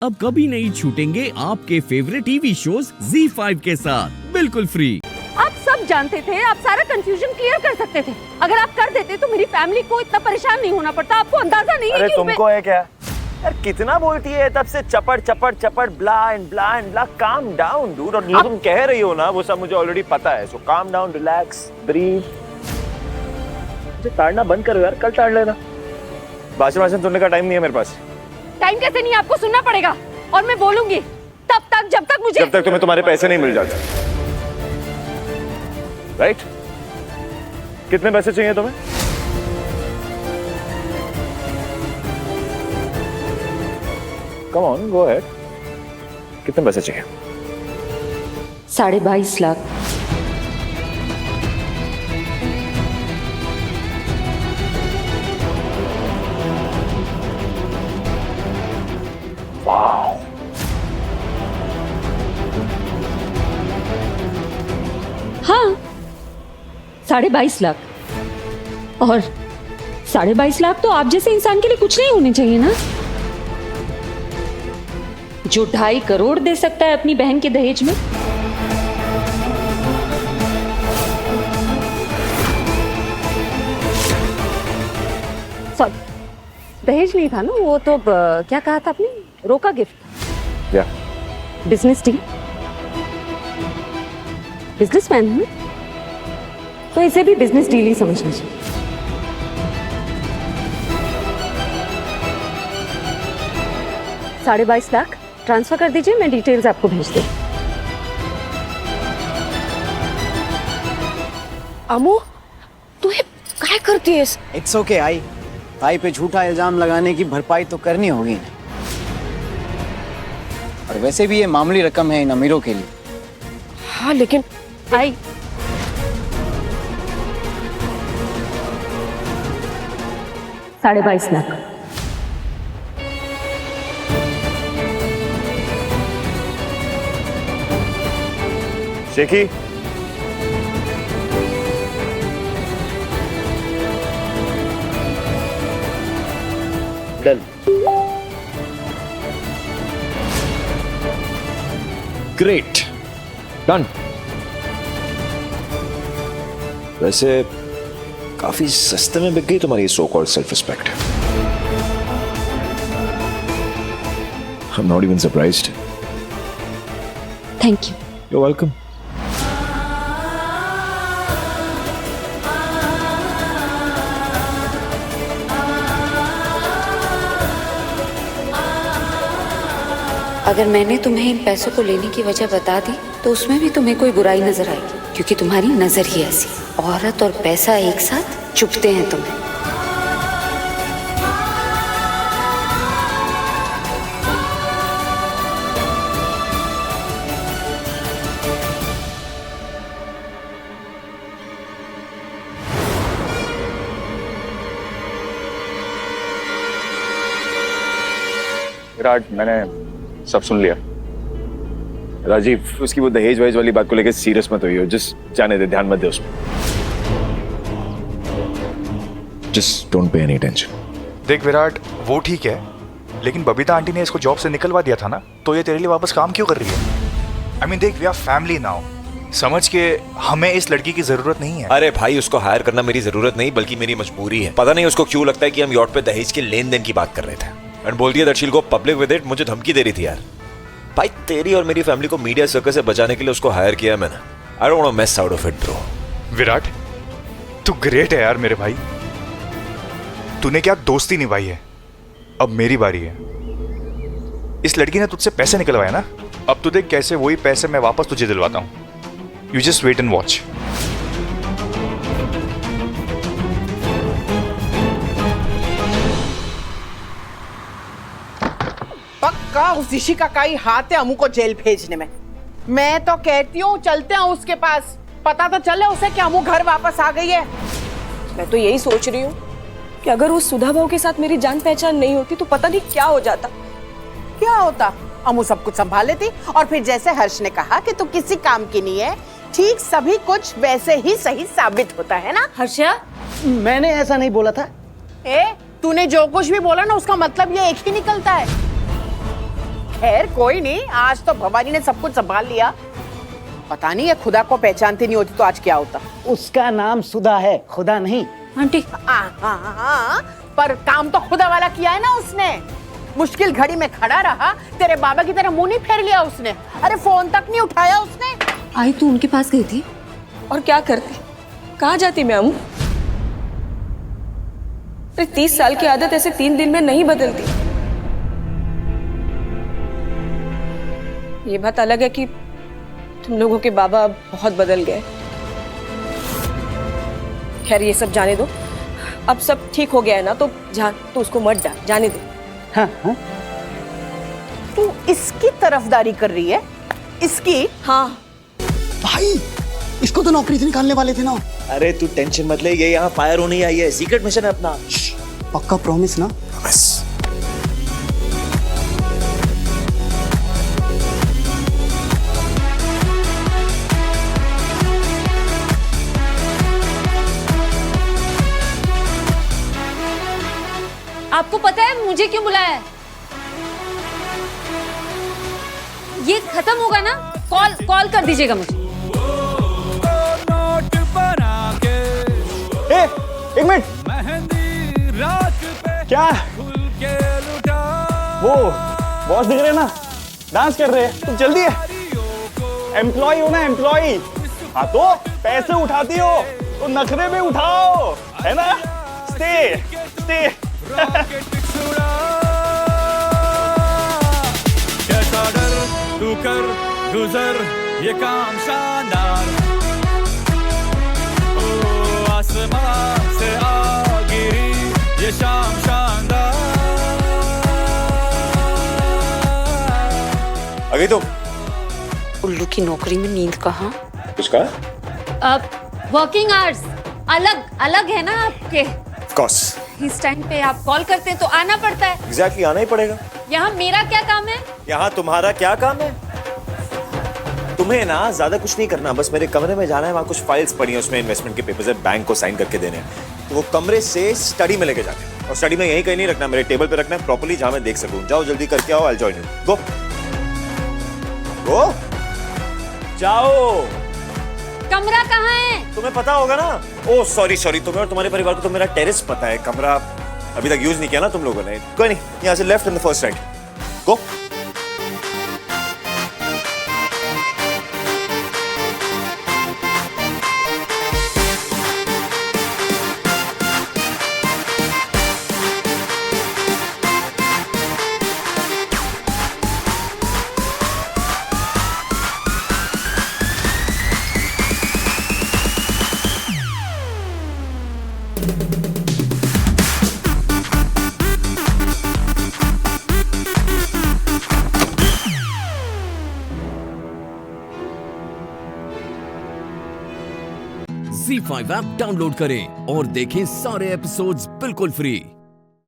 अब कभी नहीं छूटेंगे आपके फेवरेट टीवी शोज ZEE5 के साथ बिल्कुल फ्री। आप सब जानते थे, आप सारा कंफ्यूजन क्लियर कर सकते थे। अगर आप कर देते तो मेरी फैमिली को इतना परेशान नहीं होना पड़ता। आपको अंदाजा नहीं है अरे कि तुमको है क्या यार, कितना बोलती है तब से चपड़ चपड़ चपड़ blah and blah. Calm down dude. और जो तुम कह रही हो ना वो सब मुझे ऑलरेडी पता है। सो काम डाउन, रिलैक्स, ब्रीथ। मुझे ताड़ना बंद करो यार, कल ताड़ लेना। भाषण सुनने का टाइम नहीं है मेरे पास। टाइम कैसे नहीं, आपको सुनना पड़ेगा और मैं बोलूंगी तब तक जब तक तुम्हें तुम्हारे पैसे नहीं मिल जाते। राइट? कितने पैसे चाहिए तुम्हें? Come on, go ahead. कितने पैसे चाहिए? 22.5 लाख। हाँ, 22.5 लाख। और 22.5 लाख तो आप जैसे इंसान के लिए कुछ नहीं होने चाहिए ना, जो 2.5 करोड़ दे सकता है अपनी बहन के दहेज में। सॉरी, दहेज नहीं था ना वो तो, क्या कहा था आपने? रोका गिफ्ट। या बिजनेस डील। बिजनेसमैन है तो इसे भी बिजनेस डील ही समझना चाहिए। $22.5 लाख ट्रांसफर कर दीजिए, मैं डिटेल्स आपको भेज दूँ। अमू, तू ये क्या करती है? It's okay I. भाई पे झूठा इल्जाम लगाने की भरपाई तो करनी होगी। और वैसे भी ये मामूली रकम है इन अमीरों के लिए। हाँ लेकिन आई $22.5 लाख। शेखी, डन। Great, done. वैसे काफी सस्ते में बिक गई तुम्हारी so called self respect. I am not even surprised. Thank you. You're welcome. अगर मैंने तुम्हें इन पैसों को लेने की वजह बता दी तो उसमें भी तुम्हें कोई बुराई नजर आएगी, क्योंकि तुम्हारी नजर ही ऐसी। औरत और पैसा एक साथ चुभते हैं तुम्हें। विराट, मैंने सब सुन लिया। राजीव, उसकी वो दहेज वहेज वाली बात को लेकर सीरियस मत होइए। जस्ट जाने दे, ध्यान मत दे उसमें। Just don't pay any attention. देख विराट, वो ठीक है, लेकिन बबीता आंटी ने इसको जॉब से निकलवा दिया था ना, तो ये तेरे लिए वापस काम क्यों कर रही है? I mean, देख, वी आर फैमिली नाउ। समझ के, हमें इस लड़की की जरूरत नहीं है। अरे भाई, उसको हायर करना मेरी जरूरत नहीं बल्कि मेरी मजबूरी है। पता नहीं उसको क्यों लगता है कि हम यॉट पे दहेज के लेन देन की बात कर रहे थे। एंड बोलती है that she will go public with it. मुझे धमकी दे रही थी यार। भाई, तेरी और मेरी फैमिली को मीडिया सर्कस से बचाने के लिए उसको हायर किया मैंने। I don't want to mess out of it bro. Virat, तू ग्रेट है यार मेरे भाई। तूने क्या दोस्ती निभाई है। अब मेरी बारी है। इस लड़की ने तुझसे पैसे निकलवाए ना, अब तू देख कैसे वही पैसे मैं वापस तुझे दिलवाता हूं। You just wait and watch. पक्का उस ऋषि का कई हाथ है अमू को जेल भेजने में। मैं तो कहती हूँ चलते हैं उसके पास, पता तो चले उसे कि अमू घर वापस आ गई है। मैं तो यही सोच रही हूँ कि अगर उस सुधा बहू के साथ मेरी जान पहचान नहीं होती तो पता नहीं क्या हो जाता। क्या होता? अमू सब कुछ संभाल लेती और फिर जैसे हर्ष ने कहा कि तू किसी काम की नहीं है, ठीक सभी कुछ वैसे ही सही साबित होता है ना। हर्षा, मैंने ऐसा नहीं बोला था। तूने जो कुछ भी बोला ना उसका मतलब ये एक ही निकलता है। खैर कोई नहीं, आज तो भवानी ने सब कुछ संभाल लिया। पता नहीं ये खुदा को पहचानती नहीं होती तो आज क्या होता। उसका नाम सुधा है, खुदा नहीं। आंटी हाँ, पर काम तो खुदा वाला किया है ना उसने। मुश्किल घड़ी में खड़ा रहा, तेरे बाबा की तरह मुंह नहीं फेर लिया उसने। अरे फोन तक नहीं उठाया उसने। आई तू उनके पास गई थी? और क्या करती, कहाँ जाती मैं अम्मू? अरे 30 साल की आदत ऐसे 3 दिन में नहीं बदलती। ये बात अलग है कि तुम लोगों के बाबा बहुत बदल गए। खैर ये सब जाने दो, अब सब ठीक हो गया है ना, तो जान तो उसको मत डाल, जाने दे। हाँ, हाँ। तू इसकी तरफदारी कर रही है? इसकी? हाँ भाई, इसको तो नौकरी से निकालने वाले थे ना। अरे तू टेंशन मत ले, ये यहाँ फायर होने ही आई है, सीक्रेट मिशन है अपना। पक्का प्रॉमिस ना? बस आपको पता है मुझे क्यों बुलाया है? ये खत्म होगा ना, कॉल कर दीजिएगा मुझे। एक मिनट, क्या वो बॉस दिख रहे ना, डांस कर रहे हैं, तुम जल्दी है। एम्प्लॉय हो ना, एम्प्लॉय। हाँ तो पैसे उठाती हो तो नखरे में उठाओ, है ना? स्टे कैसा डर तू कर गुजर ये काम शानदार, ओ आसमां से आ गिरी ये शाम शानदार। आ गई तो उल्लू की नौकरी में नींद कहाँ? कुछ कहा? वर्किंग आवर्स अलग अलग है ना आपके। ऑफ कोर्स, इस टाइम पे आप कॉल करते हैं तो आना पड़ता है। एग्जैक्टली, आना ही पड़ेगा। यहाँ मेरा क्या काम है? यहाँ तुम्हारा क्या काम है? तुम्हें ना ज्यादा कुछ नहीं करना, बस मेरे कमरे में जाना है, वहाँ कुछ फाइल्स पड़ी हैं, उसमें इन्वेस्टमेंट के पेपर्स है, बैंक को साइन करके देने हैं। तो वो कमरे से स्टडी में लेके जाते हैं, और स्टडी में यहीं कहीं नहीं रखना, मेरे टेबल पे रखना है प्रॉपर्ली, जहाँ मैं देख सकूँ। जाओ जल्दी करके आओ, आई विल जॉइन यू। गो गो जाओ। कमरा कहाँ है? तुम्हें पता होगा ना। ओह सॉरी, तुम्हें और तुम्हारे परिवार को तो मेरा टेरेस पता है, कमरा अभी तक यूज नहीं किया ना तुम लोगों ने। कोई नहीं, यहाँ से left in the first right. Go. Z5 app download करें और देखें सारे एपिसोड्स बिल्कुल फ्री।